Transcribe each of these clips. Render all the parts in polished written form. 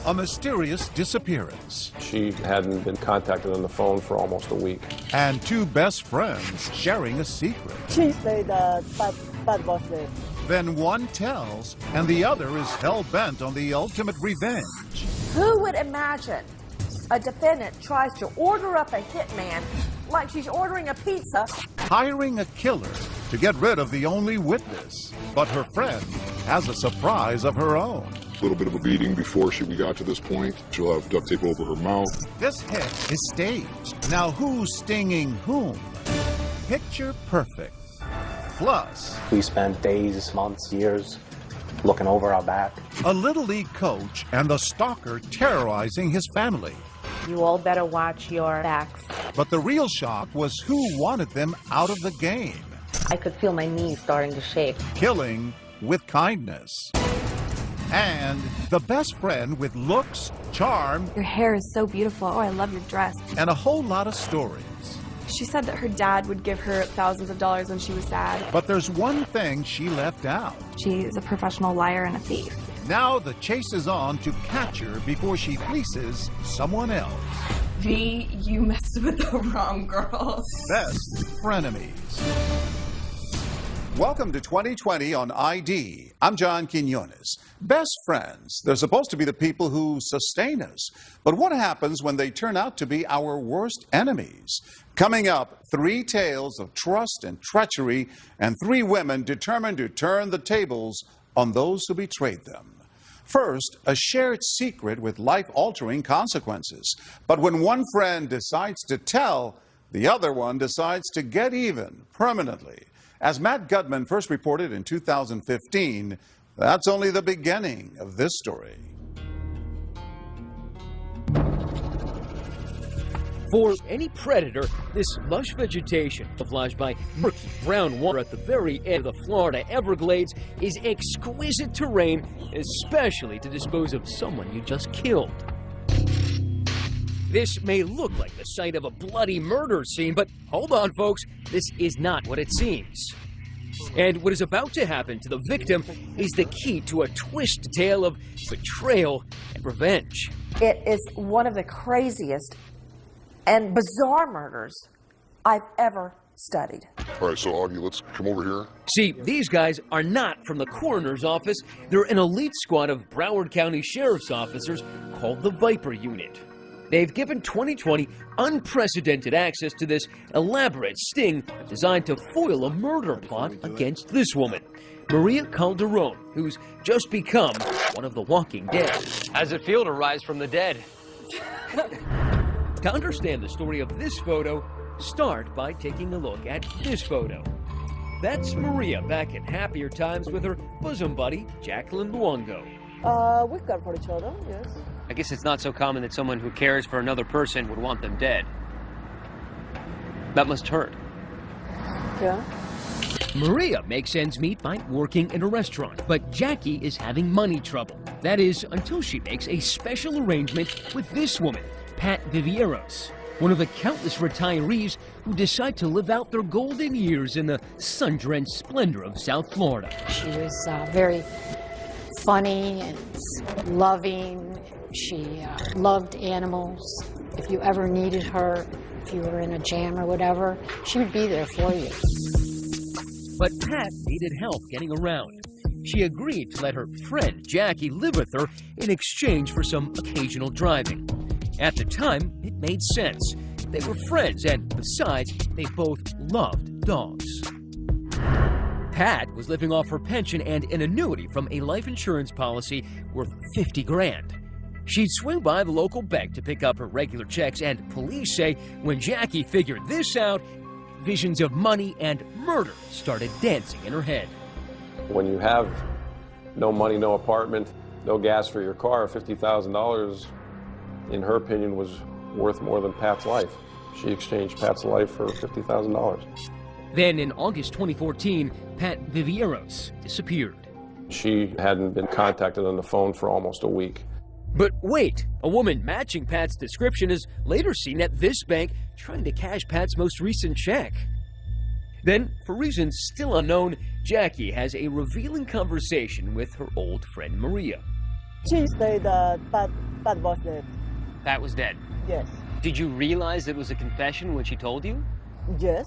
A mysterious disappearance. She hadn't been contacted on the phone for almost a week. And two best friends sharing a secret. She said bad was there. Then one tells, and the other is hell-bent on the ultimate revenge. Who would imagine a defendant tries to order up a hitman like she's ordering a pizza? Hiring a killer to get rid of the only witness. But her friend has a surprise of her own. A little bit of a beating before we got to this point. She'll have duct tape over her mouth. This hit is staged. Now who's stinging whom? Picture perfect. Plus, we spent days, months, years looking over our back. A Little League coach and the stalker terrorizing his family. You all better watch your backs. But the real shock was who wanted them out of the game. I could feel my knees starting to shake. Killing with kindness. And the best friend with looks, charm. Your hair is so beautiful. Oh, I love your dress. And a whole lot of stories. She said that her dad would give her thousands of dollars when she was sad. But there's one thing she left out. She is a professional liar and a thief. Now the chase is on to catch her before she fleeces someone else. V, you messed with the wrong girl. Best Frenemies. Welcome to 2020 on ID. I'm John Quinones. Best friends, they're supposed to be the people who sustain us. But what happens when they turn out to be our worst enemies? Coming up, 3 tales of trust and treachery, and 3 women determined to turn the tables on those who betrayed them. First, a shared secret with life-altering consequences. But when one friend decides to tell, the other one decides to get even permanently. As Matt Gutman first reported in 2015, that's only the beginning of this story. For any predator, this lush vegetation, flashed by murky brown water at the very end of the Florida Everglades, is exquisite terrain, especially to dispose of someone you just killed. This may look like the site of a bloody murder scene, but hold on, folks, this is not what it seems. And what is about to happen to the victim is the key to a twisted tale of betrayal and revenge. It is one of the craziest and bizarre murders I've ever studied. All right, so Augie, let's come over here. See, these guys are not from the coroner's office. They're an elite squad of Broward County Sheriff's officers called the Viper Unit. They've given 2020 unprecedented access to this elaborate sting designed to foil a murder plot against this woman, Maria Calderon, who's just become one of the walking dead. How's it feel to rise from the dead? To understand the story of this photo, start by taking a look at this photo. That's Maria back in happier times with her bosom buddy, Jacqueline Luongo. We care for each other, yes. I guess it's not so common that someone who cares for another person would want them dead. That must hurt. Yeah. Maria makes ends meet by working in a restaurant, but Jackie is having money trouble. That is, until she makes a special arrangement with this woman, Pat Vivieros, one of the countless retirees who decide to live out their golden years in the sun-drenched splendor of South Florida. She was very funny and loving. She loved animals. If you ever needed her, if you were in a jam or whatever, she would be there for you. But Pat needed help getting around. She agreed to let her friend Jackie live with her in exchange for some occasional driving. At the time, it made sense. They were friends, and besides, they both loved dogs. Pat was living off her pension and an annuity from a life insurance policy worth $50 grand. She'd swing by the local bank to pick up her regular checks, and police say when Jackie figured this out, visions of money and murder started dancing in her head. When you have no money, no apartment, no gas for your car, $50,000, in her opinion, was worth more than Pat's life. She exchanged Pat's life for $50,000. Then in August 2014, Pat Vivieros disappeared. She hadn't been contacted on the phone for almost a week. But wait, a woman matching Pat's description is later seen at this bank trying to cash Pat's most recent check. Then, for reasons still unknown, Jackie has a revealing conversation with her old friend Maria. She said Pat was dead. Pat was dead. Yes. Did you realize it was a confession when she told you? Yes.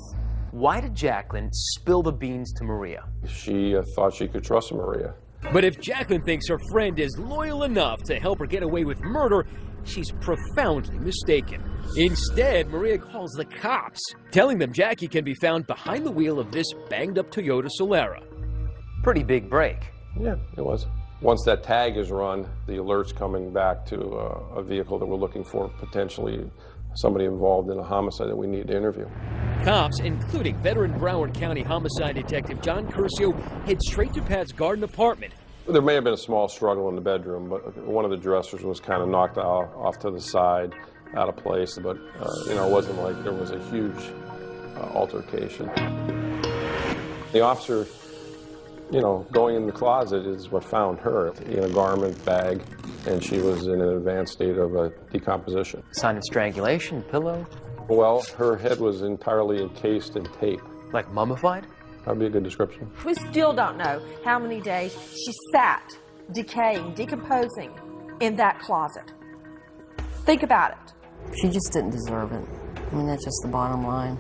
Why did Jacqueline spill the beans to Maria? She thought she could trust Maria. But if Jacqueline thinks her friend is loyal enough to help her get away with murder, she's profoundly mistaken. Instead, Maria calls the cops, telling them Jackie can be found behind the wheel of this banged-up Toyota Solara. Pretty big break. Yeah, it was. Once that tag is run, the alert's coming back to a vehicle that we're looking for, potentially somebody involved in a homicide that we need to interview. Cops, including veteran Broward County homicide detective John Curcio, head straight to Pat's garden apartment. There may have been a small struggle in the bedroom, but one of the dressers was kind of knocked off to the side, out of place, but you know, it wasn't like there was a huge altercation. The officer, you know, going in the closet is what found her in a garment bag, and she was in an advanced state of decomposition. Sign of strangulation, pillow? Well, her head was entirely encased in tape. Like mummified? That'd be a good description. We still don't know how many days she sat, decaying, decomposing in that closet. Think about it. She just didn't deserve it. I mean, that's just the bottom line.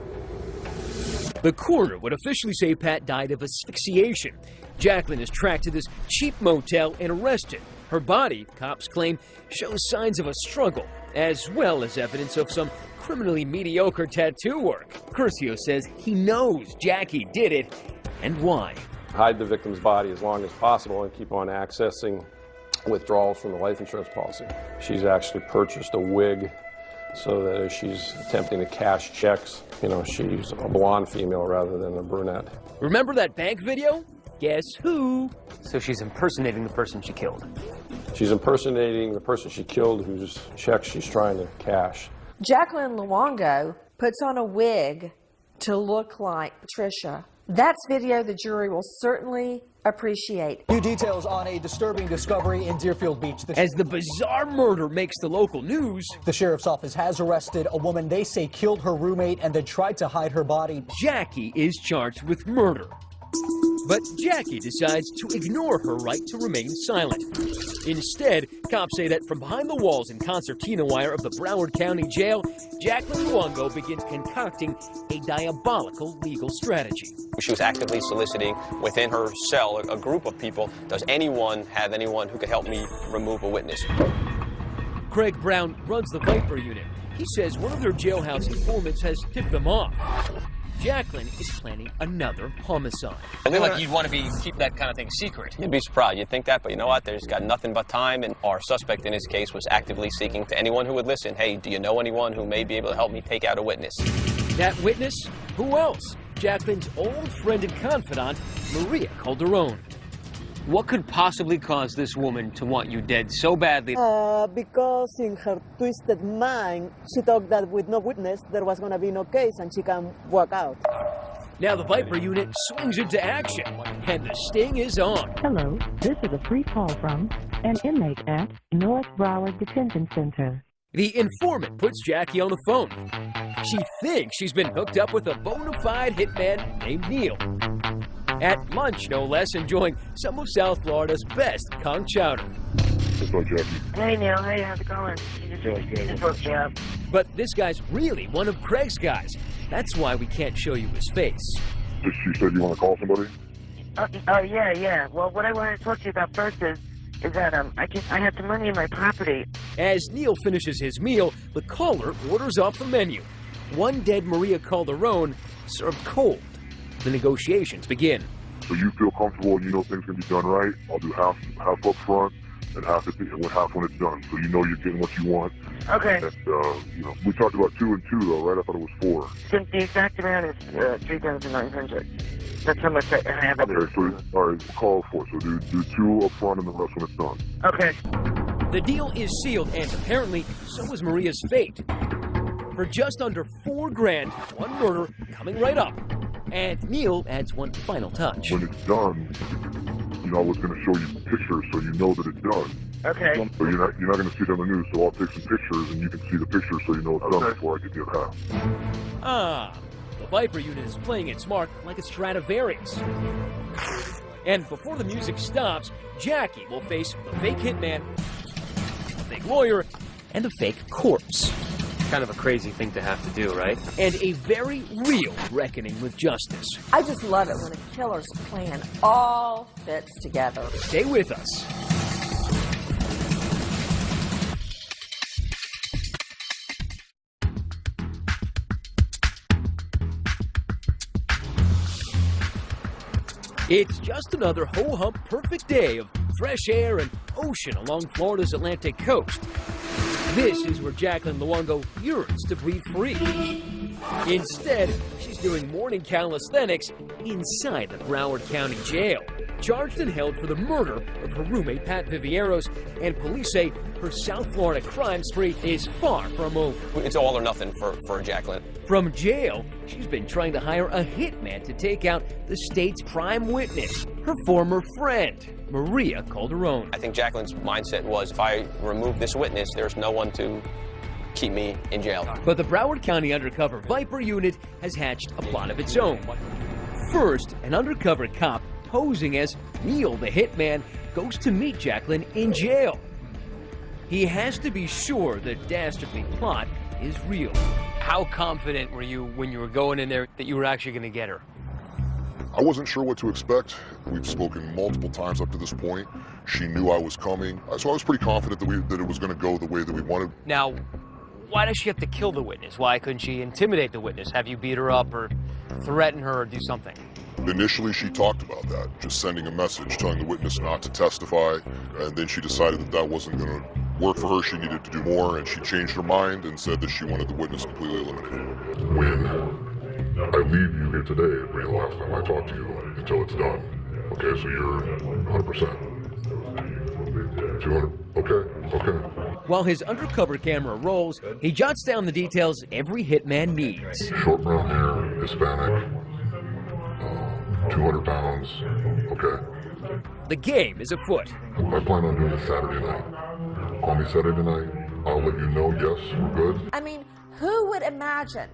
The coroner would officially say Pat died of asphyxiation. Jacqueline is tracked to this cheap motel and arrested. Her body, cops claim, shows signs of a struggle, as well as evidence of some criminally mediocre tattoo work. Curcio says he knows Jackie did it, and why. Hide the victim's body as long as possible and keep on accessing withdrawals from the life insurance policy. She's actually purchased a wig so that as she's attempting to cash checks, you know, she's a blonde female rather than a brunette. Remember that bank video? Guess who? So she's impersonating the person she killed. She's impersonating the person she killed whose checks she's trying to cash. Jacqueline Luongo puts on a wig to look like Patricia. That's video the jury will certainly appreciate. New details on a disturbing discovery in Deerfield Beach. As the bizarre murder makes the local news, the sheriff's office has arrested a woman they say killed her roommate and then tried to hide her body. Jackie is charged with murder. But Jackie decides to ignore her right to remain silent. Instead, cops say that from behind the walls and concertina wire of the Broward County Jail, Jacqueline Luongo begins concocting a diabolical legal strategy. She was actively soliciting within her cell a group of people. Does anyone have anyone who could help me remove a witness? Craig Brown runs the Viper unit. He says one of their jailhouse informants has tipped them off. Jacqueline is planning another homicide. I feel like you'd want to keep that kind of thing secret. You'd be surprised. You'd think that, but you know what? There's got nothing but time, and our suspect in this case was actively seeking to anyone who would listen. Hey, do you know anyone who may be able to help me take out a witness? That witness? Who else? Jacqueline's old friend and confidant, Maria Calderon. What could possibly cause this woman to want you dead so badly? Because in her twisted mind, she thought that with no witness, there was going to be no case and she can walk out. Now the Viper unit swings into action, and the sting is on. Hello, this is a free call from an inmate at North Broward Detention Center. The informant puts Jackie on the phone. She thinks she's been hooked up with a bona fide hitman named Neil. At lunch, no less, enjoying some of South Florida's best conch chowder. Hey, Neil. Hey, how's it going? Just woke you up. But this guy's really one of Craig's guys. That's why we can't show you his face. She said you want to call somebody? Yeah. Well, what I wanted to talk to you about first is that I had some money in my property. As Neil finishes his meal, the caller orders off the menu. One dead Maria Calderon served cold. The negotiations begin. So you feel comfortable and you know things can be done right? I'll do half up front and half when it's done. So you know you're getting what you want. Okay. And, you know, we talked about 2 and 2 though, right? I thought it was 4. Since the exact amount is $3,900. That's how much I have. Okay, so all right, call 4. So do 2 up front and the rest when it's done. Okay. The deal is sealed, and apparently so is Maria's fate. For just under $4 grand, one murder coming right up. And Neil adds one final touch. When it's done, you know, I was going to show you pictures so you know that it's done. Okay. So you're not going to see it on the news, so I'll take some pictures and you can see the pictures so you know it's done before I give you a half. The Viper unit is playing its mark like a Stradivarius. And before the music stops, Jackie will face the fake hitman, the fake lawyer, and a fake corpse. Kind of a crazy thing to have to do, right? And a very real reckoning with justice. I just love it when a killer's plan all fits together. Stay with us. It's just another ho-hum perfect day of fresh air and ocean along Florida's Atlantic coast. This is where Jacqueline Luongo yearns to breathe free. Instead, she's doing morning calisthenics inside the Broward County Jail, charged and held for the murder of her roommate Pat Vivieros, and police say her South Florida crime spree is far from over. It's all or nothing for Jacqueline. From jail, she's been trying to hire a hitman to take out the state's prime witness, her former friend, Maria Calderon. I think Jacqueline's mindset was, if I remove this witness, there's no one to keep me in jail. But the Broward County Undercover Viper Unit has hatched a plot of its own. First, an undercover cop posing as Neil the hitman goes to meet Jacqueline in jail. He has to be sure the dastardly plot is real. How confident were you when you were going in there that you were actually going to get her? I wasn't sure what to expect. We've spoken multiple times up to this point. She knew I was coming, so I was pretty confident that it was going to go the way that we wanted. Now, why does she have to kill the witness? Why couldn't she intimidate the witness? Have you beat her up or threaten her or do something? Initially, she talked about that, just sending a message telling the witness not to testify, and then she decided that wasn't going to work for her. She needed to do more, and she changed her mind and said that she wanted the witness completely eliminated. When I leave you here today, it'll be the last time I talk to you until it's done. Okay, so you're 100%. 200. Okay. While his undercover camera rolls, he jots down the details every hitman needs. Short brown hair, Hispanic, 200 pounds. Okay. The game is afoot. I plan on doing this Saturday night. Call me Saturday night. I'll let you know, yes, we're good. I mean, who would imagine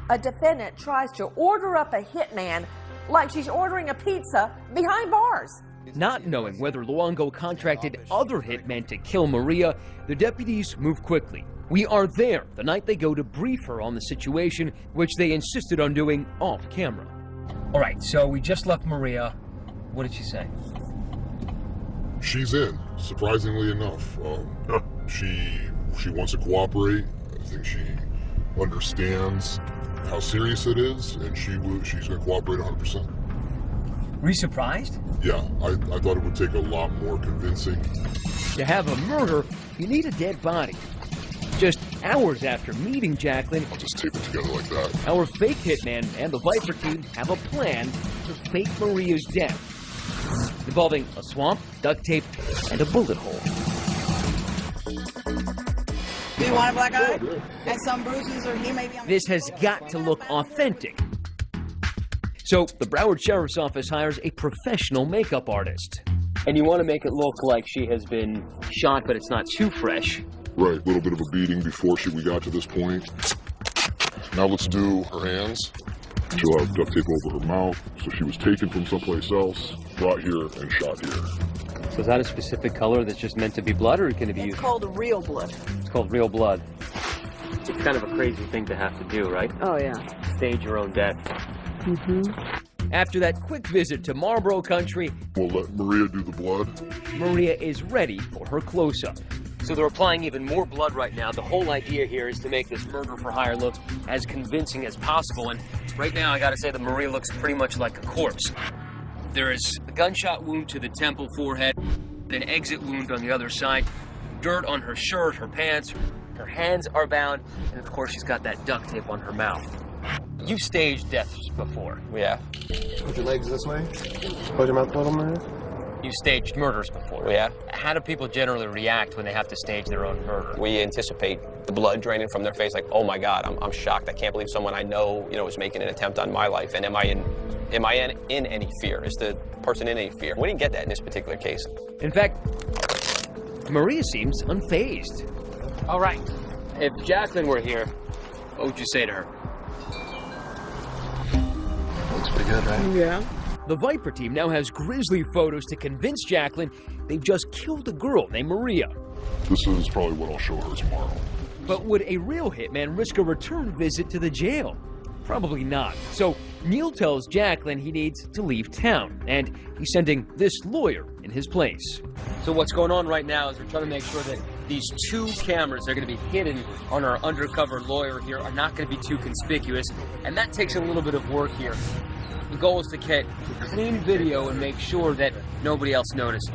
a defendant tries to order up a hitman like she's ordering a pizza behind bars? Not knowing whether Luongo contracted other hitmen to kill Maria, the deputies move quickly. We are there the night they go to brief her on the situation, which they insisted on doing off camera. All right, so we just left Maria. What did she say? She's in, surprisingly enough. She wants to cooperate. I think she understands how serious it is, and she's going to cooperate 100%. Were you surprised? Yeah, I thought it would take a lot more convincing. To have a murder, you need a dead body. Just hours after meeting Jacqueline, I'll just tape it together like that. Our fake hitman and the Viper team have a plan to fake Maria's death, involving a swamp, duct tape, and a bullet hole. Do you want a black eye? And some bruises, or he may be on... This has got to look authentic. So the Broward Sheriff's Office hires a professional makeup artist. And you want to make it look like she has been shot, but it's not too fresh. Right, a little bit of a beating before we got to this point. Now let's do her hands. She'll have duct tape over her mouth, so she was taken from someplace else, brought here, and shot here. So is that a specific color that's just meant to be blood, or can it be used? It's called real blood. It's called real blood. It's kind of a crazy thing to have to do, right? Oh, yeah. Stage your own death. After that quick visit to Marlboro Country, we'll let Maria do the blood. Maria is ready for her close-up. So they're applying even more blood right now. The whole idea here is to make this murder for hire look as convincing as possible. And right now, I gotta say that Maria looks pretty much like a corpse. There is a gunshot wound to the temple, forehead, an exit wound on the other side, dirt on her shirt, her pants, her hands are bound, and of course she's got that duct tape on her mouth. You staged deaths before. Yeah. Put your legs this way. Put your mouth a little more. You staged murders before. Yeah. How do people generally react when they have to stage their own murder? We anticipate the blood draining from their face, like, oh my God, I'm shocked. I can't believe someone I know, is making an attempt on my life. And am I in any fear? Is the person in any fear? We didn't get that in this particular case. In fact, Maria seems unfazed. All right. If Jacqueline were here, what would you say to her? Looks pretty good, right? Yeah. The Viper team now has grisly photos to convince Jacqueline they've just killed a girl named Maria. This is probably what I'll show her tomorrow. But would a real hitman risk a return visit to the jail? Probably not. So Neil tells Jacqueline he needs to leave town, and he's sending this lawyer in his place. So what's going on right now is we're trying to make sure that these two cameras that are going to be hidden on our undercover lawyer here are not going to be too conspicuous, and that takes a little bit of work here. The goal is to get clean video and make sure that nobody else notices.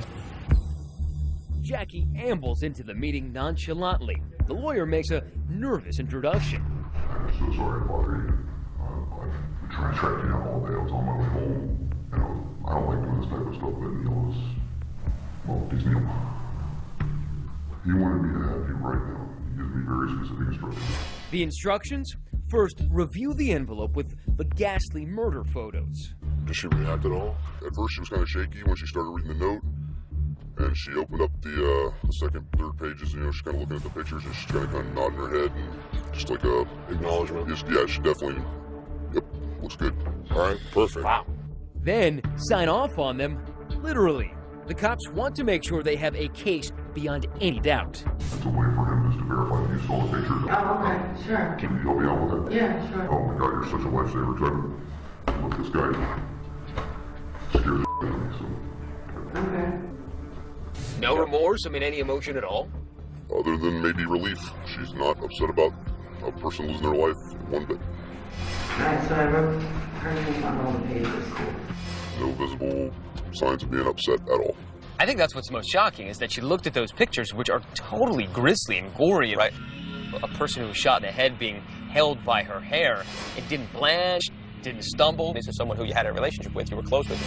Jackie ambles into the meeting nonchalantly. The lawyer makes a nervous introduction. I'm so sorry to bother you. I've been trying to track you down all day. I was on my way home. And I don't like doing this type of stuff, but Neil is... Well, he's Neil. He wanted me to have you right now. He gives me very specific instructions. The instructions? First, review the envelope with the ghastly murder photos. Did she react at all? At first she was kind of shaky when she started reading the note. And she opened up the second, third pages, and, she's kind of looking at the pictures, and she's kind of nodding her head, and just like a acknowledgement. Yeah, she definitely, yep, looks good. All right, perfect. Wow. Then sign off on them, literally. The cops want to make sure they have a case beyond any doubt. It's a way for him just to verify that you stole the pictures. Oh, okay, sure. Can you help me out with that? Yeah, sure. Oh my God, you're such a lifesaver. Look, this guy scares the out of me, so. Okay. No remorse? I mean, any emotion at all? Other than maybe relief. She's not upset about a person losing their life one bit. Alright, so I wrote her name on all the pages. No visible signs of being upset at all. I think that's what's most shocking, is that she looked at those pictures, which are totally grisly and gory, right? A person who was shot in the head being held by her hair. It didn't blanch, didn't stumble. This is someone who you had a relationship with, you were close with.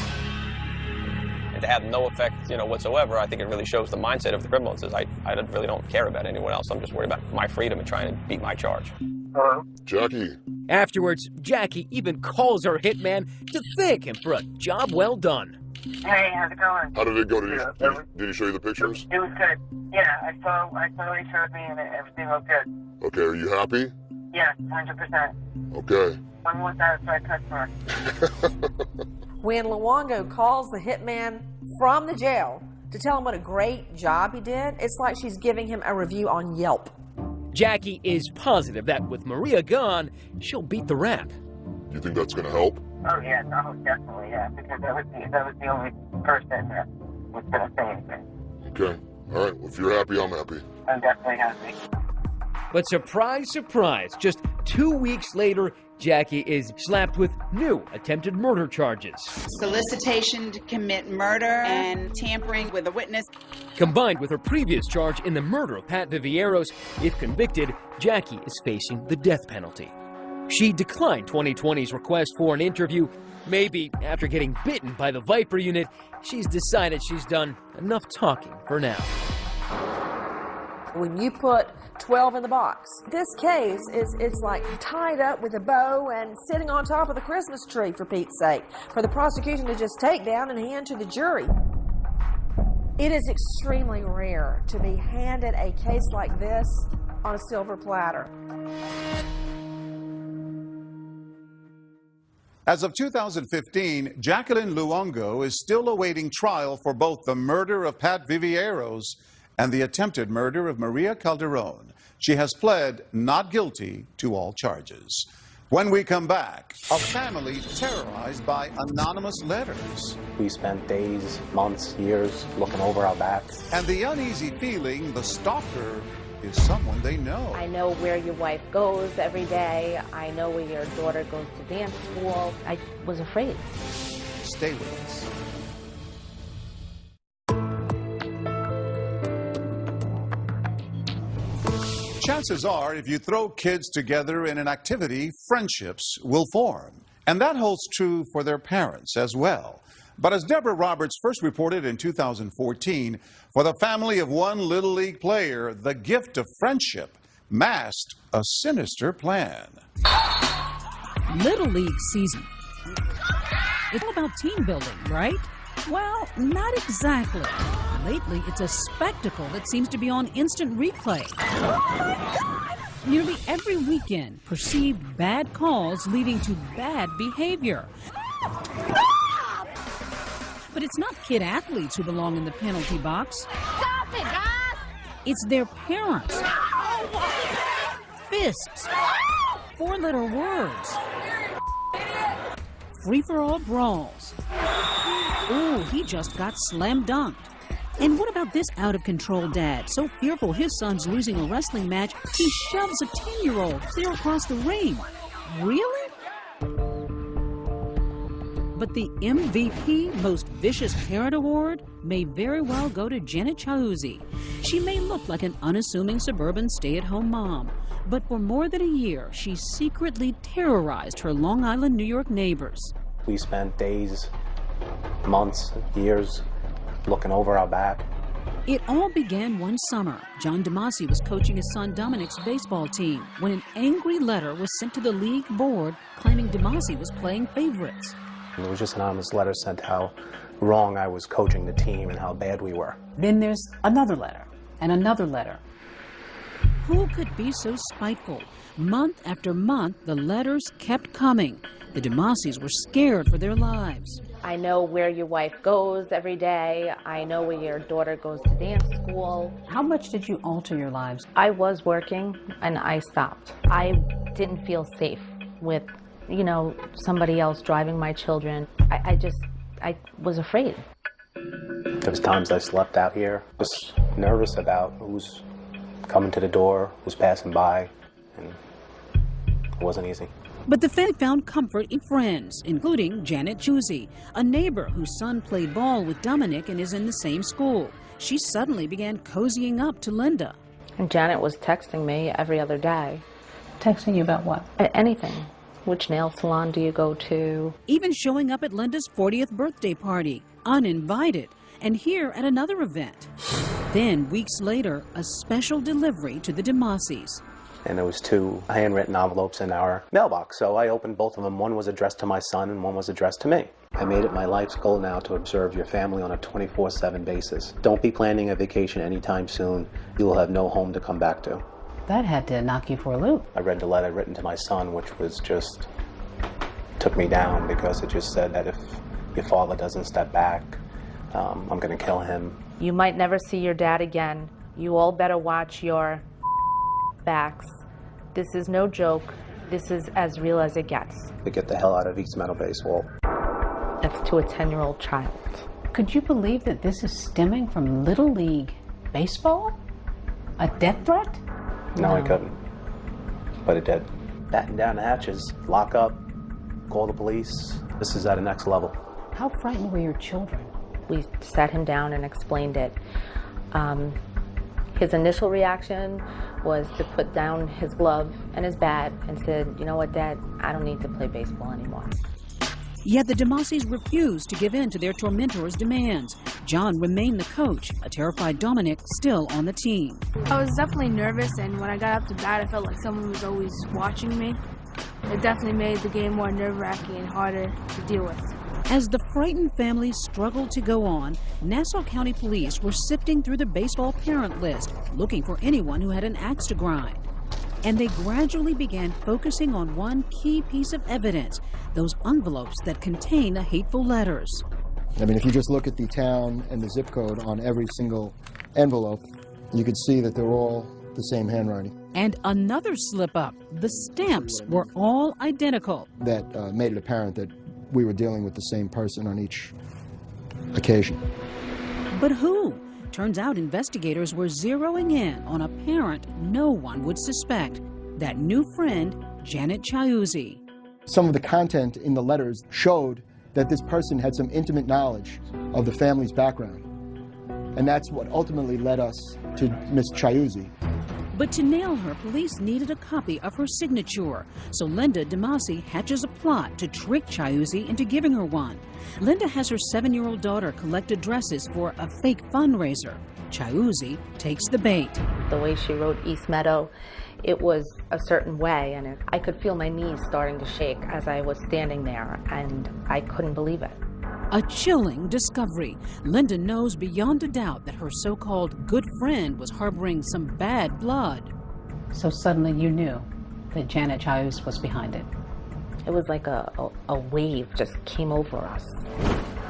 And to have no effect, whatsoever, I think it really shows the mindset of the criminal. It says, I really don't care about anyone else. I'm just worried about my freedom and trying to beat my charge. Hello? Jackie. Afterwards, Jackie even calls her hitman to thank him for a job well done. Hey, how's it going? How did it go? Did he show you the pictures? It was good. Yeah, I saw what he showed me, and everything looked good. Okay, are you happy? Yeah, 100%. Okay. I'm more satisfied customer. When Luongo calls the hitman from the jail to tell him what a great job he did, it's like she's giving him a review on Yelp. Jackie is positive that with Maria gone, she'll beat the rap. You think that's going to help? Oh, yeah, definitely, yeah, because that was the only person that was going to say anything. Okay. All right, well, if you're happy, I'm happy. I'm definitely happy. But surprise, surprise, just 2 weeks later, Jackie is slapped with new attempted murder charges. Solicitation to commit murder and tampering with a witness. Combined with her previous charge in the murder of Pat Vivieros, if convicted, Jackie is facing the death penalty. She declined 2020's request for an interview. Maybe after getting bitten by the Viper unit, she's decided she's done enough talking for now. When you put 12 in the box, this case it's like tied up with a bow and sitting on top of the Christmas tree, for Pete's sake, for the prosecution to just take down and hand to the jury. It is extremely rare to be handed a case like this on a silver platter. As of 2015, Jacqueline Luongo is still awaiting trial for both the murder of Pat Vivieros and the attempted murder of Maria Calderon. She has pled not guilty to all charges. When we come back, a family terrorized by anonymous letters. We spent days, months, years looking over our backs. And the uneasy feeling the stalker is someone they know. I know where your wife goes every day. I know where your daughter goes to dance school. I was afraid. Stay with us. Chances are, if you throw kids together in an activity, friendships will form. And that holds true for their parents as well. But as Deborah Roberts first reported in 2014, for the family of one Little League player, the gift of friendship masked a sinister plan. Little League season. It's all about team building, right? Well, not exactly. Lately, it's a spectacle that seems to be on instant replay. Oh my God! Nearly every weekend, perceived bad calls leading to bad behavior. But it's not kid athletes who belong in the penalty box. Stop it, guys! It's their parents. Fists. Four-letter words. Free-for-all brawls. Ooh, he just got slam dunked. And what about this out-of-control dad, so fearful his son's losing a wrestling match, he shoves a 10-year-old clear across the ring? Really? But the MVP Most Vicious Parent Award may very well go to Janet Chiuzzi. She may look like an unassuming suburban stay-at-home mom, but for more than a year, she secretly terrorized her Long Island, New York neighbors. We spent days, months, years looking over our back. It all began one summer. John DeMasi was coaching his son Dominic's baseball team when an angry letter was sent to the league board claiming DeMasi was playing favorites. It was just an anonymous letter sent how wrong I was coaching the team and how bad we were. Then there's another letter and another letter. Who could be so spiteful? Month after month, the letters kept coming. The DeMasis were scared for their lives. I know where your wife goes every day. I know where your daughter goes to dance school. How much did you alter your lives? I was working and I stopped. I didn't feel safe with, you know, somebody else driving my children. I was afraid. There was times I slept out here, just nervous about who's coming to the door, who's passing by, and it wasn't easy. But the family found comfort in friends, including Janet Chiuzzi, a neighbor whose son played ball with Dominic and is in the same school. She suddenly began cozying up to Linda. And Janet was texting me every other day. Texting you about what? Anything. Which nail salon do you go to? Even showing up at Linda's 40th birthday party, uninvited, and here at another event. Then, weeks later, a special delivery to the DeMasis. And there was 2 handwritten envelopes in our mailbox, so I opened both of them. One was addressed to my son and one was addressed to me. I made it my life's goal now to observe your family on a 24/7 basis. Don't be planning a vacation anytime soon. You will have no home to come back to. That had to knock you for a loop. I read the letter written to my son, which was just took me down because it just said that if your father doesn't step back, I'm going to kill him. You might never see your dad again. You all better watch your backs. This is no joke. This is as real as it gets. To get the hell out of East Meadow Baseball. That's to a 10-year-old child. Could you believe that this is stemming from Little League baseball? A death threat? No, I couldn't. But it did. Batten down the hatches, lock up, call the police. This is at a next level. How frightened were your children? We sat him down and explained it. His initial reaction was to put down his glove and his bat and said, you know what, Dad, I don't need to play baseball anymore. Yet the DeMasis refused to give in to their tormentor's demands. John remained the coach, a terrified Dominic still on the team. I was definitely nervous, and when I got up to bat, I felt like someone was always watching me. It definitely made the game more nerve-wracking and harder to deal with. As the frightened family struggled to go on, Nassau County Police were sifting through the baseball parent list, looking for anyone who had an axe to grind. And they gradually began focusing on one key piece of evidence, those envelopes that contain the hateful letters. I mean, if you just look at the town and the zip code on every single envelope, you could see that they're all the same handwriting. And another slip-up, the stamps were all identical. That made it apparent that we were dealing with the same person on each occasion. But who? Turns out investigators were zeroing in on a parent no one would suspect, that new friend, Janet Chiuzzi. Some of the content in the letters showed that this person had some intimate knowledge of the family's background. And that's what ultimately led us to Miss Chiuzzi. But to nail her, police needed a copy of her signature. So Linda DeMasi hatches a plot to trick Chiuzzi into giving her one. Linda has her 7-year-old daughter collect addresses for a fake fundraiser. Chiuzzi takes the bait. The way she wrote East Meadow, it was a certain way, and I could feel my knees starting to shake as I was standing there, and I couldn't believe it. A chilling discovery. Linda knows beyond a doubt that her so-called good friend was harboring some bad blood. So suddenly you knew that Janet Chiuzzi was behind it. It was like a wave just came over us.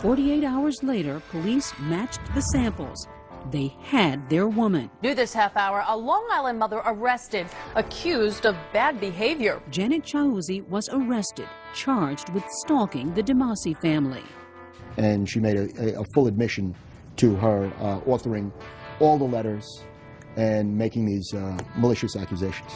48 hours later, police matched the samples. They had their woman. New this half hour, a Long Island mother arrested, accused of bad behavior. Janet Chiuzzi was arrested, charged with stalking the DeMasi family. And she made a full admission to her authoring all the letters and making these malicious accusations.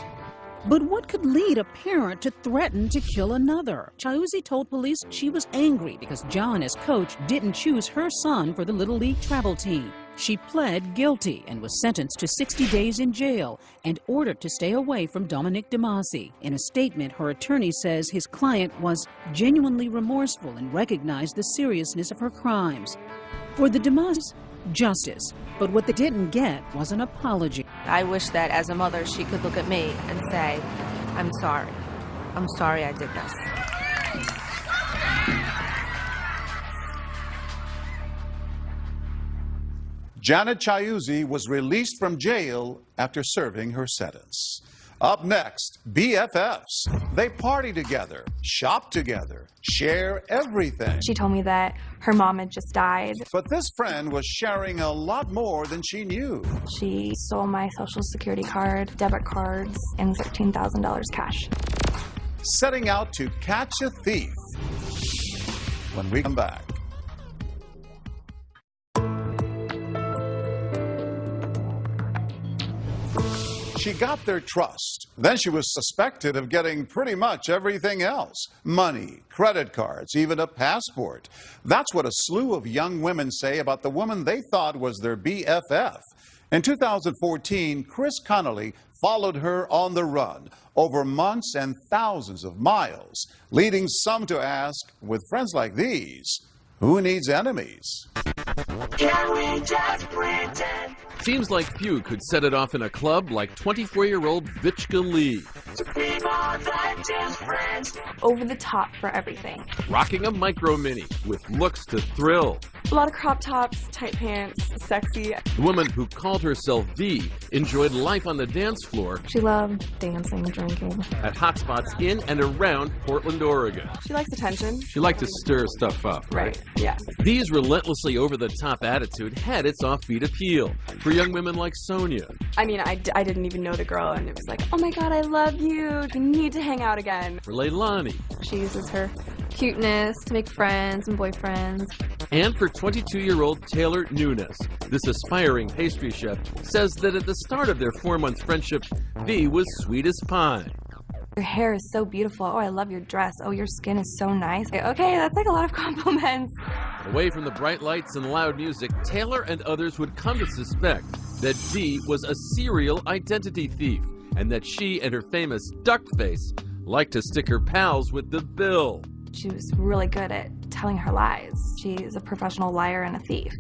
But what could lead a parent to threaten to kill another? Chiuzzi told police she was angry because John, as coach, didn't choose her son for the Little League travel team. She pled guilty and was sentenced to 60 days in jail and ordered to stay away from Dominic DeMasi. In a statement, her attorney says his client was genuinely remorseful and recognized the seriousness of her crimes. For the DeMasis, justice. But what they didn't get was an apology. I wish that as a mother she could look at me and say, I'm sorry. I'm sorry I did this. Janet Chiuzzi was released from jail after serving her sentence. Up next, BFFs. They party together, shop together, share everything. She told me that her mom had just died. But this friend was sharing a lot more than she knew. She stole my Social Security card, debit cards, and $13,000 cash. Setting out to catch a thief. When we come back. She got their trust. Then she was suspected of getting pretty much everything else. Money, credit cards, even a passport. That's what a slew of young women say about the woman they thought was their BFF. In 2014, Chris Connolly followed her on the run over months and thousands of miles, leading some to ask, with friends like these, who needs enemies? Can we just pretend? Seems like few could set it off in a club like 24-year-old Vichka Lee. To be more than just friends. Over the top for everything. Rocking a micro mini with looks to thrill. A lot of crop tops, tight pants, sexy. The woman who called herself V enjoyed life on the dance floor. She loved dancing, drinking. At hotspots in and around Portland, Oregon. She likes attention. She liked to stir stuff up, right? Yeah. V's relentlessly over-the-top attitude had its offbeat appeal for young women like Sonia. I mean, I didn't even know the girl, and it was like, oh my God, I love you. We need to hang out again. For Leilani. She uses her cuteness to make friends and boyfriends. And for 22-year-old Taylor Nunes. This aspiring pastry chef says that at the start of their 4-month friendship, V was sweet as pie. Your hair is so beautiful. Oh, I love your dress. Oh, your skin is so nice. Okay, that's like a lot of compliments. Away from the bright lights and loud music, Taylor and others would come to suspect that V was a serial identity thief and that she and her famous duck face liked to stick her pals with the bill. She was really good at telling her lies. She's a professional liar and a thief.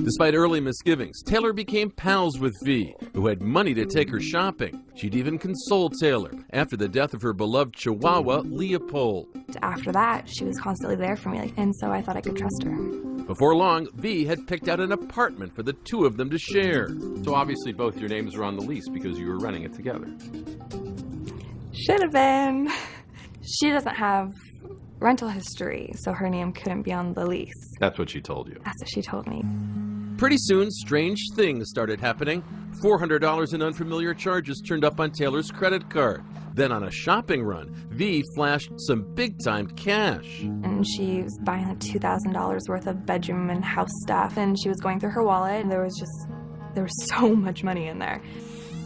Despite early misgivings, Taylor became pals with V, who had money to take her shopping. She'd even console Taylor after the death of her beloved Chihuahua, Leopold. After that, she was constantly there for me, and so I thought I could trust her. Before long, V had picked out an apartment for the two of them to share. So obviously both your names were on the lease because you were renting it together. Should have been. She doesn't have rental history, so her name couldn't be on the lease. That's what she told you. That's what she told me. Pretty soon, strange things started happening. $400 in unfamiliar charges turned up on Taylor's credit card. Then on a shopping run, V flashed some big-time cash. And she was buying like $2,000 worth of bedroom and house stuff, and she was going through her wallet, and there was so much money in there.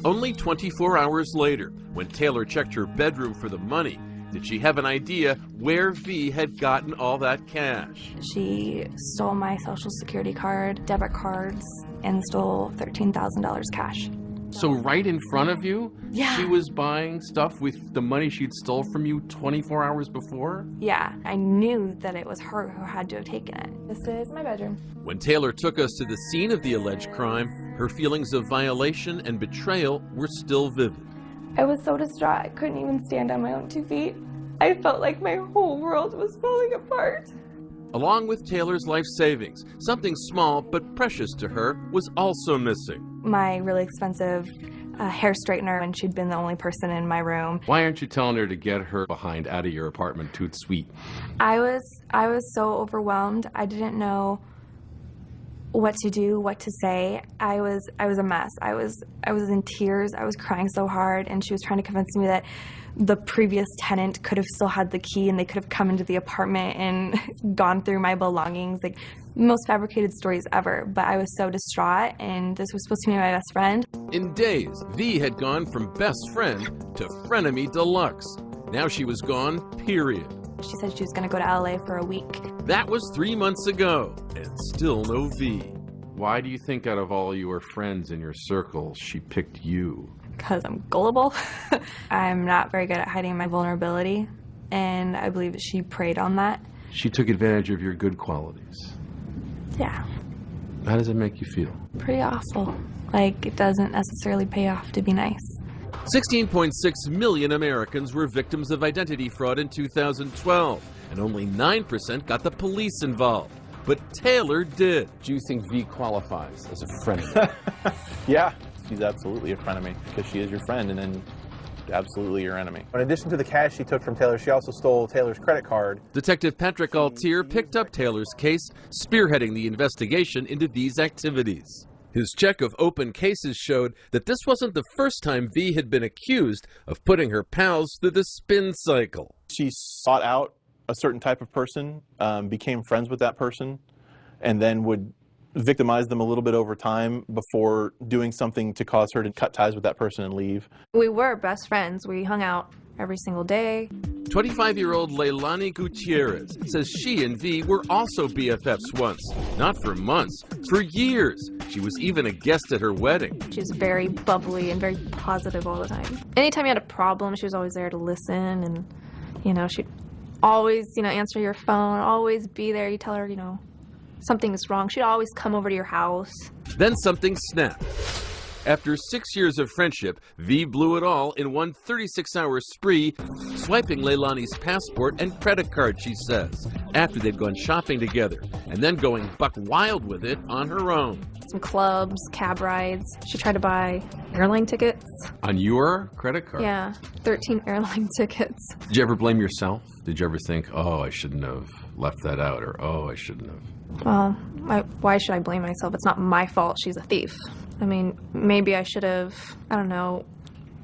Only 24 hours later, when Taylor checked her bedroom for the money, did she have an idea where V had gotten all that cash? She stole my Social Security card, debit cards, and stole $13,000 cash. So right in front of you, yeah. She was buying stuff with the money she'd stole from you 24 hours before? Yeah, I knew that it was her who had to have taken it. This is my bedroom. When Taylor took us to the scene of the alleged crime, her feelings of violation and betrayal were still vivid. I was so distraught, I couldn't even stand on my own 2 feet. I felt like my whole world was falling apart. Along with Taylor's life savings, something small but precious to her was also missing. My really expensive hair straightener, and she'd been the only person in my room. Why aren't you telling her to get her behind out of your apartment toot sweet? I was so overwhelmed. I didn't know what to do, what to say. I was a mess. I was in tears. I was crying so hard, and she was trying to convince me that the previous tenant could have still had the key and they could have come into the apartment and gone through my belongings. Like, most fabricated stories ever. But I was so distraught, and this was supposed to be my best friend. In days, V had gone from best friend to frenemy deluxe. Now she was gone, period. She said she was going to go to LA for a week. That was 3 months ago, and still no V. Why do you think out of all your friends in your circle, she picked you? Because I'm gullible. I'm not very good at hiding my vulnerability, and I believe she preyed on that. She took advantage of your good qualities. Yeah. How does it make you feel? Pretty awful. Like, it doesn't necessarily pay off to be nice. 16.6 million Americans were victims of identity fraud in 2012, and only 9% got the police involved. But Taylor did. Do you think V qualifies as a frenemy? Yeah, she's absolutely a frenemy, because she is your friend and then absolutely your enemy. In addition to the cash she took from Taylor, she also stole Taylor's credit card. Detective Patrick Altier picked up Taylor's case, spearheading the investigation into V's activities. His check of open cases showed that this wasn't the first time V had been accused of putting her pals through the spin cycle. She sought out a certain type of person, became friends with that person, and then would victimize them a little bit over time before doing something to cause her to cut ties with that person and leave. We were best friends. We hung out every single day. 25-year-old Leilani Gutierrez says she and V were also BFFs once. Not for months, for years. She was even a guest at her wedding. She was very bubbly and very positive all the time. Anytime you had a problem, she was always there to listen, and, you know, she'd always, answer your phone, always be there. You tell her, something's wrong. She'd always come over to your house. Then something snapped. After 6 years of friendship, V blew it all in one 36-hour spree, swiping Leilani's passport and credit card, she says, after they'd gone shopping together, and then going buck wild with it on her own. Some clubs, cab rides. She tried to buy airline tickets. On your credit card? Yeah, 13 airline tickets. Did you ever blame yourself? Did you ever think, oh, I shouldn't have left that out, or oh, I shouldn't have? Well, why should I blame myself? It's not my fault she's a thief. I mean, maybe I should have,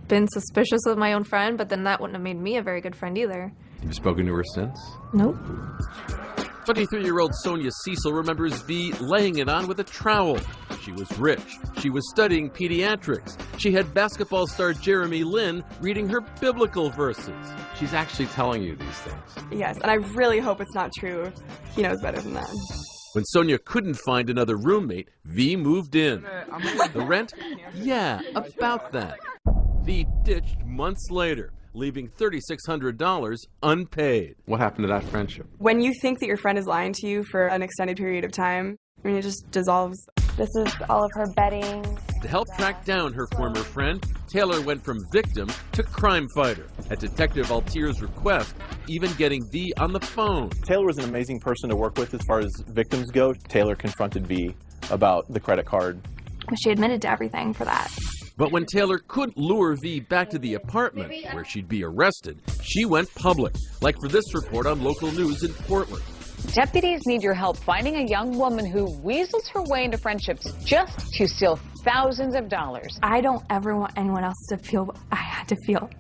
been suspicious of my own friend, but then that wouldn't have made me a very good friend either. Have you spoken to her since? Nope. 23-year-old Sonia Cecil remembers V laying it on with a trowel. She was rich. She was studying pediatrics. She had basketball star Jeremy Lin reading her biblical verses. She's actually telling you these things. Yes, and I really hope it's not true. He knows better than that. When Sonia couldn't find another roommate, V moved in. The rent? Yeah, about that. V ditched months later, leaving $3,600 unpaid. What happened to that friendship? When you think that your friend is lying to you for an extended period of time, it just dissolves. This is all of her bedding. To help track down her former friend, Taylor went from victim to crime fighter. At Detective Altier's request, even getting V on the phone. Taylor was an amazing person to work with as far as victims go. Taylor confronted V about the credit card. She admitted to everything for that. But when Taylor couldn't lure V back to the apartment where she'd be arrested, she went public, like for this report on local news in Portland. Deputies need your help finding a young woman who weasels her way into friendships just to steal thousands of dollars. I don't ever want anyone else to feel what I had to feel.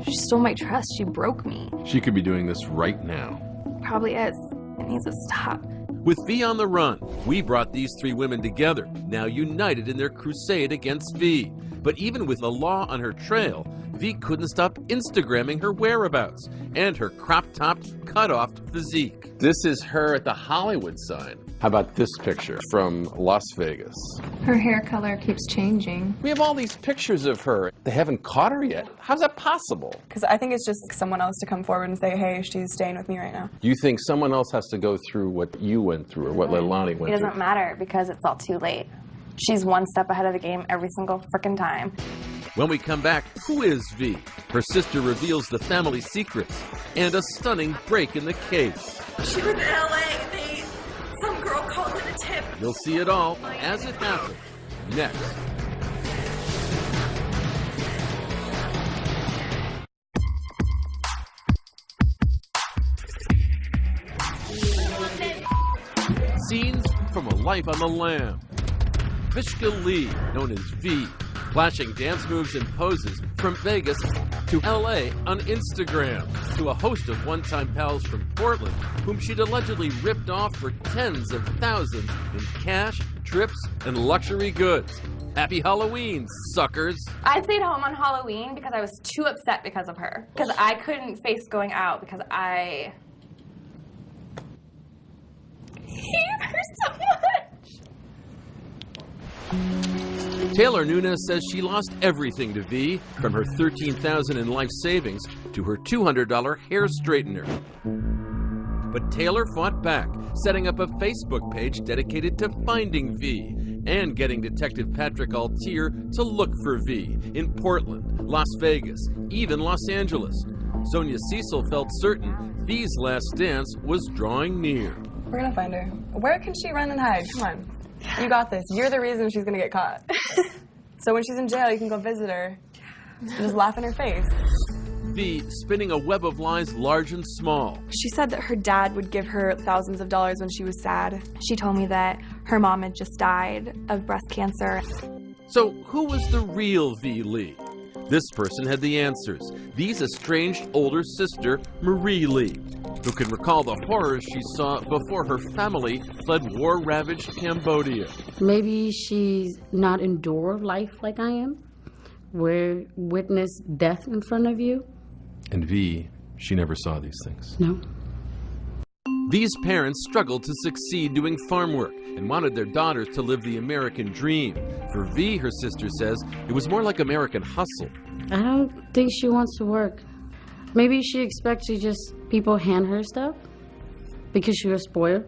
She stole my trust. She broke me. She could be doing this right now. Probably is. It needs to stop. With V on the run, we brought these three women together, now united in their crusade against V. But even with the law on her trail, V couldn't stop Instagramming her whereabouts and her crop-topped, cut-off physique. This is her at the Hollywood sign. How about this picture from Las Vegas? Her hair color keeps changing. We have all these pictures of her. They haven't caught her yet. How's that possible? Because I think it's just someone else to come forward and say, hey, she's staying with me right now. You think someone else has to go through what you went through or what Leilani went through? It doesn't matter because it's all too late. She's one step ahead of the game every single frickin' time. When we come back, who is V? Her sister reveals the family secrets and a stunning break in the case. She was in LA. Some girl called in a tip. You'll see it all as it happens next. Scenes from a life on the lam. Vishka Lee, known as V, flashing dance moves and poses from Vegas to LA on Instagram, to a host of one-time pals from Portland whom she'd allegedly ripped off for tens of thousands in cash, trips, and luxury goods. Happy Halloween, suckers! I stayed home on Halloween because I was too upset because of her. Because I couldn't face going out because I hate her so much. Taylor Nunes says she lost everything to V, from her $13,000 in life savings to her $200 hair straightener. But Taylor fought back, setting up a Facebook page dedicated to finding V and getting Detective Patrick Altier to look for V in Portland, Las Vegas, even Los Angeles. Sonia Cecil felt certain V's last dance was drawing near. We're gonna find her. Where can she run and hide? Come on. You got this. You're the reason she's gonna get caught. So when she's in jail, you can go visit her and just laugh in her face. V spinning a web of lies large and small. She said that her dad would give her thousands of dollars when she was sad. She told me that her mom had just died of breast cancer. So who was the real V Lee? This person had the answers. V's estranged older sister, Marie Lee, who could recall the horrors she saw before her family fled war-ravaged Cambodia. Maybe she's not endured life like I am, where witness death in front of you. And V, she never saw these things. No. These parents struggled to succeed doing farm work and wanted their daughters to live the American dream. For V, her sister says, it was more like American hustle. I don't think she wants to work. Maybe she expects to just people hand her stuff because she was spoiled.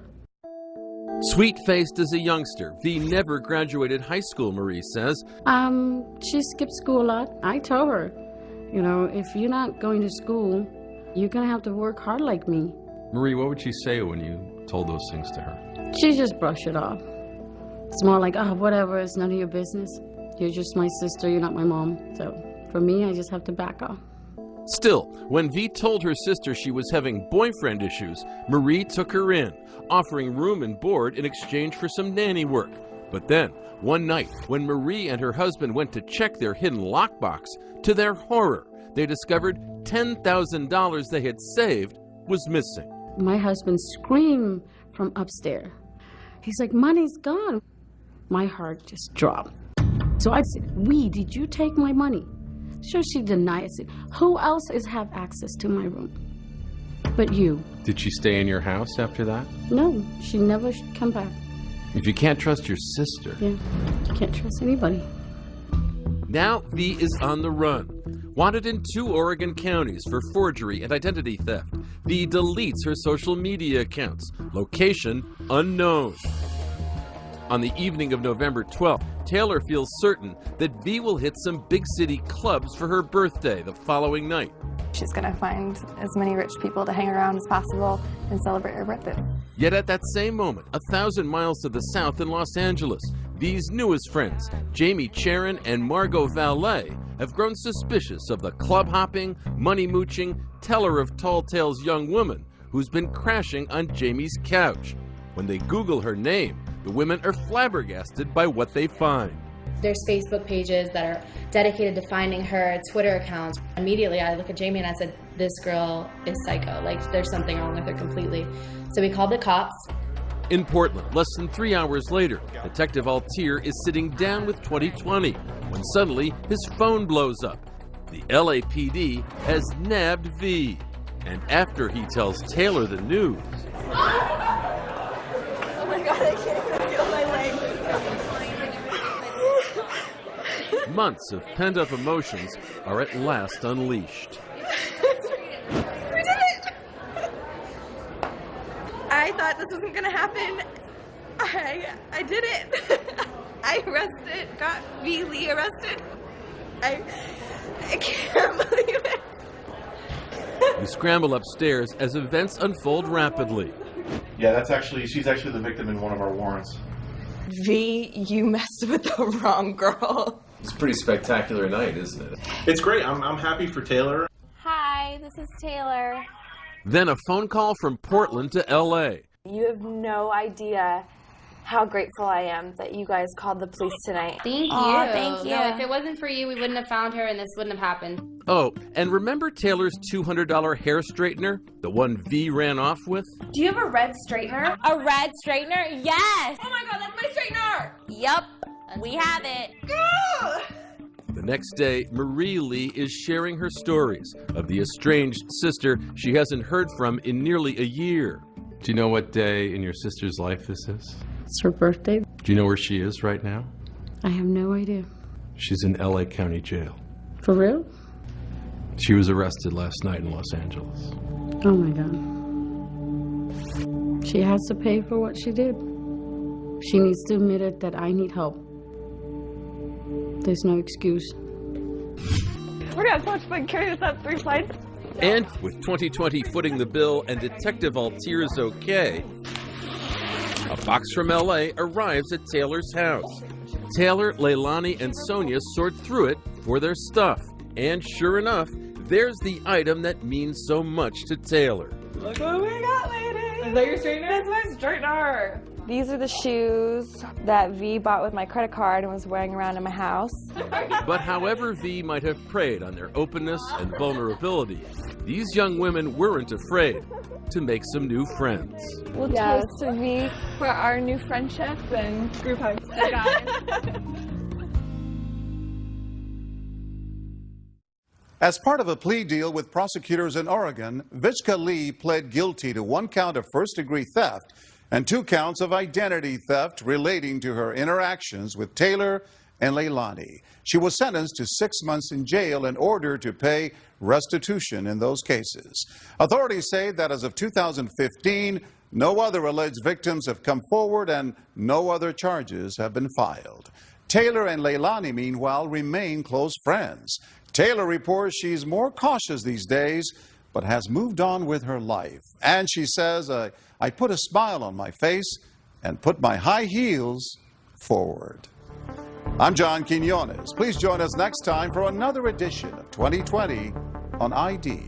Sweet-faced as a youngster, V never graduated high school, Marie says. She skipped school a lot. I told her, you know, if you're not going to school, you're gonna have to work hard like me. Marie, what would she say when you told those things to her? She just brushed it off. It's more like, oh, whatever, it's none of your business. You're just my sister, you're not my mom. So for me, I just have to back off. Still, when V told her sister she was having boyfriend issues, Marie took her in, offering room and board in exchange for some nanny work. But then, one night, when Marie and her husband went to check their hidden lockbox, to their horror, they discovered $10,000 they had saved was missing. My husband screamed from upstairs. He's like, money's gone. My heart just dropped. So I said, did you take my money? Sure, she denied it. Who else have access to my room but you? Did she stay in your house after that? No, she never come back. If you can't trust your sister. Yeah, you can't trust anybody. Now V is on the run. Wanted in 2 Oregon counties for forgery and identity theft. V deletes her social media accounts. Location unknown. On the evening of November 12th, Taylor feels certain that V will hit some big city clubs for her birthday the following night. She's gonna find as many rich people to hang around as possible and celebrate her birthday. Yet at that same moment, 1,000 miles to the south in Los Angeles, V's newest friends, Jamie Charon and Margot Valet, have grown suspicious of the club-hopping, money-mooching, teller of tall tales young woman who's been crashing on Jamie's couch. When they Google her name, the women are flabbergasted by what they find. There's Facebook pages that are dedicated to finding her, Twitter accounts. Immediately I look at Jamie and I said, this girl is psycho, like there's something wrong with her completely. So we called the cops. In Portland, less than 3 hours later, Detective Altier is sitting down with 2020 when suddenly his phone blows up. The LAPD has nabbed V. And after he tells Taylor the news... Oh my God, I can't even feel my legs. Months of pent-up emotions are at last unleashed. We did it! I thought this wasn't gonna happen. I did it. I got V. Lee arrested. I can't believe it. You scramble upstairs as events unfold rapidly. Yeah, she's actually the victim in one of our warrants. V, you messed with the wrong girl. It's a pretty spectacular night, isn't it? It's great. I'm happy for Taylor. Hi, this is Taylor. Then a phone call from Portland to LA. You have no idea how grateful I am that you guys called the police tonight. Thank you. Aw, thank you. No, if it wasn't for you, we wouldn't have found her and this wouldn't have happened. Oh, and remember Taylor's $200 hair straightener? The one V ran off with? Do you have a red straightener? A red straightener? Yes! Oh my god, that's my straightener! Yup, we have it. The next day, Marie Lee is sharing her stories of the estranged sister she hasn't heard from in nearly a year. Do you know what day in your sister's life this is? It's her birthday. Do you know where she is right now? I have no idea. She's in LA County Jail. For real? She was arrested last night in Los Angeles. Oh my God. She has to pay for what she did. She needs to admit it that I need help. There's no excuse. We're gonna have so much fun carrying this up 3 flights. And with 2020 footing the bill and Detective Altir's okay, a box from LA arrives at Taylor's house. Taylor, Leilani, and Sonia sort through it for their stuff. And sure enough, there's the item that means so much to Taylor. Look what we got, ladies! Is that your straightener? That's my straightener! These are the shoes that V bought with my credit card and was wearing around in my house. But however V might have preyed on their openness and vulnerability, these young women weren't afraid to make some new friends. We'll toast to V for our new friendship and group hugs. As part of a plea deal with prosecutors in Oregon, Vichka Lee pled guilty to 1 count of first-degree theft and 2 counts of identity theft relating to her interactions with Taylor and Leilani. She was sentenced to 6 months in jail in order to pay restitution in those cases. Authorities say that as of 2015, no other alleged victims have come forward and no other charges have been filed. Taylor and Leilani, meanwhile, remain close friends. Taylor reports she's more cautious these days, but has moved on with her life. And she says, I put a smile on my face and put my high heels forward. I'm John Quinones. Please join us next time for another edition of 2020 on ID.